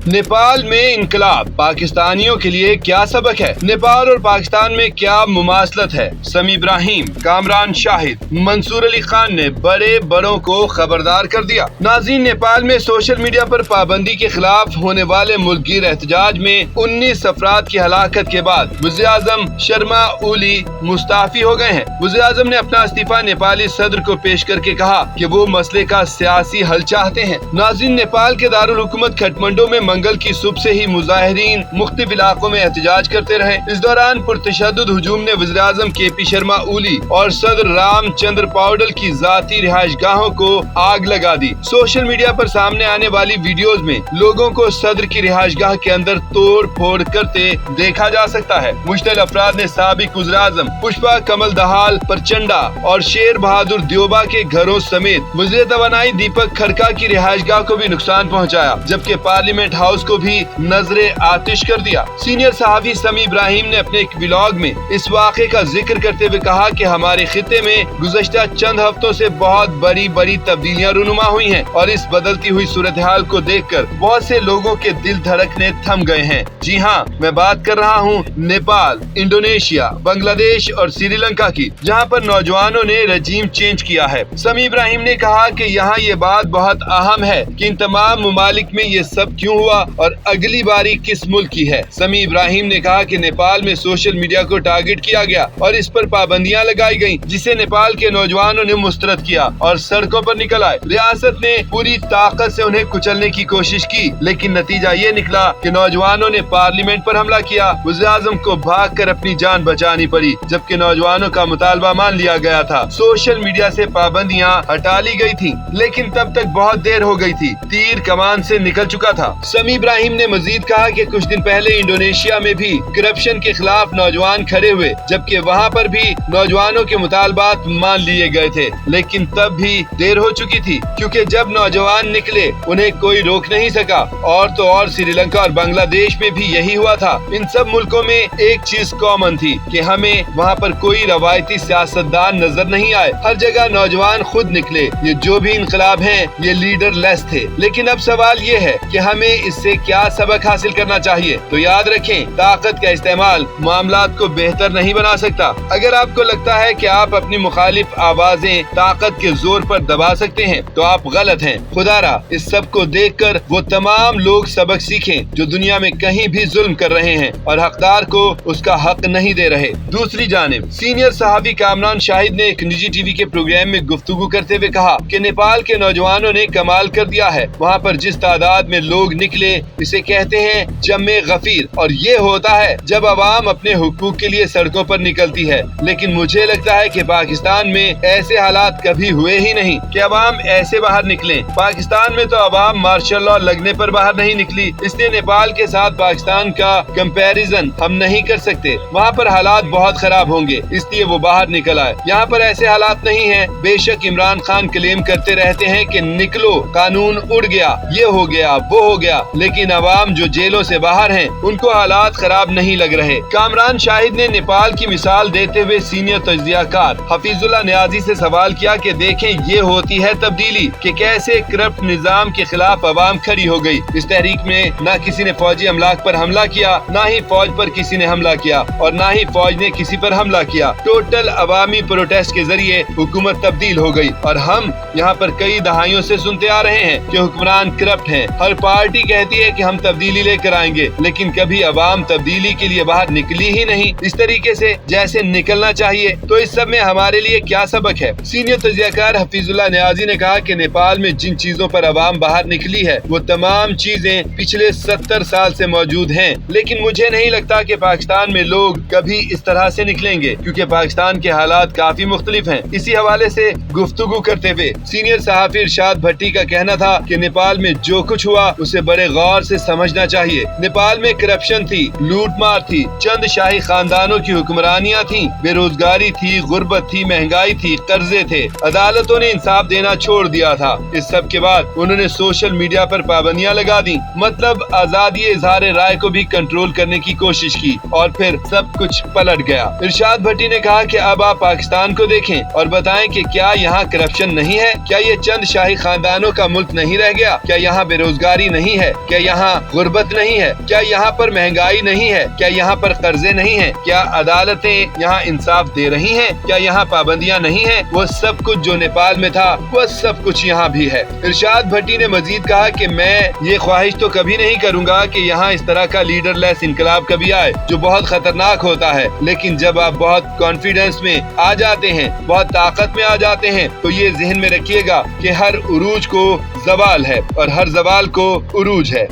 नेपाल में इनकलाब पाकिस्तानियों के लिए क्या सबक है? नेपाल और पाकिस्तान में क्या मुमासलत है? समी इब्राहिम, कामरान शाहिद, मंसूर अली खान ने बड़े बड़ों को खबरदार कर दिया। नाज़रीन, नेपाल में सोशल मीडिया पर पाबंदी के खिलाफ होने वाले मुल्कगीर एहतजाज में 19 अफराद की हलाकत के बाद वज़ीर आज़म शर्मा ओली मुस्ताफी हो गए हैं। वज़ीर आज़म ने अपना इस्तीफा नेपाली सदर को पेश करके कहा कि वो मसले का सियासी हल चाहते हैं। नाज़रीन, नेपाल के दारुल हुकूमत काठमांडू में मंगल की सुबह से ही मुजाहिरीन मुख्तलिफ इलाकों में एहतजाज करते रहे। इस दौरान पुरतशद्दुद हुजूम ने वज़ीर आज़म के.पी. शर्मा ओली और सदर रामचंद्र पौडल की जाती रिहाइशगाहों को आग लगा दी। सोशल मीडिया पर सामने आने वाली वीडियोज में लोगों को सदर की रिहाइशगाह के अंदर तोड़ फोड़ करते देखा जा सकता है। मुश्तल अफराद ने साबिक वज़ीर आज़म पुष्पा कमल दहाल प्रचंडा और शेर बहादुर दियोबा के घरों समेत वज़ीर तवानाई दीपक खड़का की रिहाइशगाह को भी नुकसान पहुँचाया, जबकि पार्लियामेंट हाउस को भी नजरे आतिश कर दिया। सीनियर सहाफ़ी समी इब्राहिम ने अपने एक व्लॉग में इस वाक़े का जिक्र करते हुए कहा कि हमारे खित्ते में गुज़श्ता चंद हफ्तों से बहुत बड़ी बड़ी तब्दीलियां रूनुमा हुई हैं और इस बदलती हुई सूरत हाल को देखकर बहुत से लोगों के दिल धड़कने थम गए हैं। जी हाँ, मैं बात कर रहा हूँ नेपाल, इंडोनेशिया, बांग्लादेश और श्रीलंका की, जहाँ पर नौजवानों ने रजीम चेंज किया है। समी इब्राहिम ने कहा कि यहाँ ये बात बहुत अहम है कि इन तमाम ममालिक में ये सब क्यों हुआ और अगली बारी किस मुल्क की है। समी इब्राहिम ने कहा कि नेपाल में सोशल मीडिया को टारगेट किया गया और इस पर पाबंदियां लगाई गईं, जिसे नेपाल के नौजवानों ने मुस्तरद किया और सड़कों पर निकल आए। रियासत ने पूरी ताकत से उन्हें कुचलने की कोशिश की, लेकिन नतीजा ये निकला कि नौजवानों ने पार्लियामेंट पर हमला किया। वज़ीर आज़म को भाग कर अपनी जान बचानी पड़ी, जबकि नौजवानों का मुतालबा मान लिया गया था। सोशल मीडिया से पाबंदियां हटा ली गई थी, लेकिन तब तक बहुत देर हो गई थी, तीर कमान से निकल चुका था। समी इब्राहिम ने मजीद कहा कि कुछ दिन पहले इंडोनेशिया में भी करप्शन के खिलाफ नौजवान खड़े हुए, जबकि वहाँ पर भी नौजवानों के मुतालबात मान लिए गए थे, लेकिन तब भी देर हो चुकी थी, क्योंकि जब नौजवान निकले उन्हें कोई रोक नहीं सका। और तो और श्रीलंका और बांग्लादेश में भी यही हुआ था। इन सब मुल्कों में एक चीज कॉमन थी कि हमें वहाँ पर कोई रवायती सियासतदान नजर नहीं आए। हर जगह नौजवान खुद निकले। ये जो भी इनकलाब हैं, ये लीडर लेस थे। लेकिन अब सवाल ये है कि हमें इससे क्या सबक हासिल करना चाहिए। तो याद रखें, ताकत का इस्तेमाल मामलात को बेहतर नहीं बना सकता। अगर आपको लगता है कि आप अपनी मुखालिफ आवाजें ताकत के जोर पर दबा सकते हैं, तो आप गलत हैं। खुदारा इस सब को देखकर वो तमाम लोग सबक सीखें जो दुनिया में कहीं भी जुल्म कर रहे हैं और हकदार को उसका हक नहीं दे रहे। दूसरी जानिब सीनियर सहाफ़ी कामरान शाहिद ने एक निजी टीवी के प्रोग्राम में गुफ्तगू करते हुए कहा कि नेपाल के नौजवानों ने कमाल कर दिया है। वहाँ पर जिस तादाद में लोग निकले, इसे कहते हैं जमे गफीर, और ये होता है जब अवाम अपने हुकूक के लिए सड़कों पर निकलती है। लेकिन मुझे लगता है कि पाकिस्तान में ऐसे हालात कभी हुए ही नहीं कि अवाम ऐसे बाहर निकले। पाकिस्तान में तो अवाम मार्शल लॉ लगने पर बाहर नहीं निकली, इसलिए नेपाल के साथ पाकिस्तान का कंपैरिजन हम नहीं कर सकते। वहाँ पर हालात बहुत खराब होंगे, इसलिए वो बाहर निकल आए। यहाँ पर ऐसे हालात नहीं है। बेशक इमरान खान क्लेम करते रहते हैं कि निकलो, कानून उड़ गया, ये हो गया, वो हो गया, लेकिन अवाम जो जेलों से बाहर हैं, उनको हालात खराब नहीं लग रहे। कामरान शाहिद ने नेपाल की मिसाल देते हुए सीनियर तज्जियाकार हफीजुल्लाह नियाजी से सवाल किया कि देखें, ये होती है तब्दीली कि कैसे करप्ट निजाम के खिलाफ अवाम खड़ी हो गई। इस तहरीक में न किसी ने फौजी अमलाक पर हमला किया, न ही फौज पर किसी ने हमला किया और न ही फौज ने किसी पर हमला किया। टोटल अवामी प्रोटेस्ट के जरिए हुकूमत तब्दील हो गई। और हम यहाँ पर कई दहाइयों से सुनते आ रहे हैं कि हुक्मरान करप्ट हैं। हर पार्टी कहती है कि हम तब्दीली लेकर आएंगे, लेकिन कभी अवाम तब्दीली के लिए बाहर निकली ही नहीं इस तरीके से जैसे निकलना चाहिए। तो इस सब में हमारे लिए क्या सबक है? सीनियर तज्जियाकार हफीजुल्लाह नियाजी ने कहा कि नेपाल में जिन चीजों पर अवाम बाहर निकली है, वो तमाम चीजें पिछले 70 साल से मौजूद हैं। लेकिन मुझे नहीं लगता कि पाकिस्तान में लोग कभी इस तरह से निकलेंगे, क्योंकि पाकिस्तान के हालात काफी मुख्तलिफ हैं। इसी हवाले से गुफ्तगू करते हुए सीनियर सहाफी इरशाद भट्टी का कहना था कि नेपाल में जो कुछ हुआ उसे बड़े गौर से समझना चाहिए। नेपाल में करप्शन थी, लूटमार थी, चंद शाही खानदानों की हुक्मरानियां थी, बेरोजगारी थी, गुर्बत थी, महंगाई थी, कर्जे थे। अदालतों ने इंसाफ देना छोड़ दिया था। इस सब के बाद उन्होंने सोशल मीडिया पर पाबंदियां लगा दी, मतलब आजादी इजहार राय को भी कंट्रोल करने की कोशिश की, और फिर सब कुछ पलट गया। इरशाद भट्टी ने कहा कि अब आप पाकिस्तान को देखें और बताएं कि क्या यहाँ करप्शन नहीं है। ہے؟ کیا یہ چند شاہی خاندانوں کا ملک نہیں رہ گیا؟ کیا یہاں بے روزگاری نہیں ہے؟ کیا یہاں غربت نہیں ہے؟ کیا یہاں پر مہنگائی نہیں ہے؟ کیا یہاں پر قرضے نہیں ہیں؟ کیا عدالتیں یہاں انصاف دے رہی ہیں؟ کیا یہاں پابندیاں نہیں ہیں؟ وہ سب کچھ جو نیپال میں تھا وہ سب کچھ یہاں بھی ہے۔ ارشاد بھٹی نے مزید کہا کہ میں یہ خواہش تو کبھی نہیں کروں گا کہ یہاں اس طرح کا لیڈر لیس انقلاب کبھی آئے جو بہت خطرناک ہوتا ہے، لیکن جب آپ بہت کانفیڈنس میں آ جاتے ہیں، بہت طاقت میں آ جاتے ہیں، تو یہ ذہن میں رکھیے گا کہ ہر عروج کو زوال ہے اور ہر زوال کو عروج ہے۔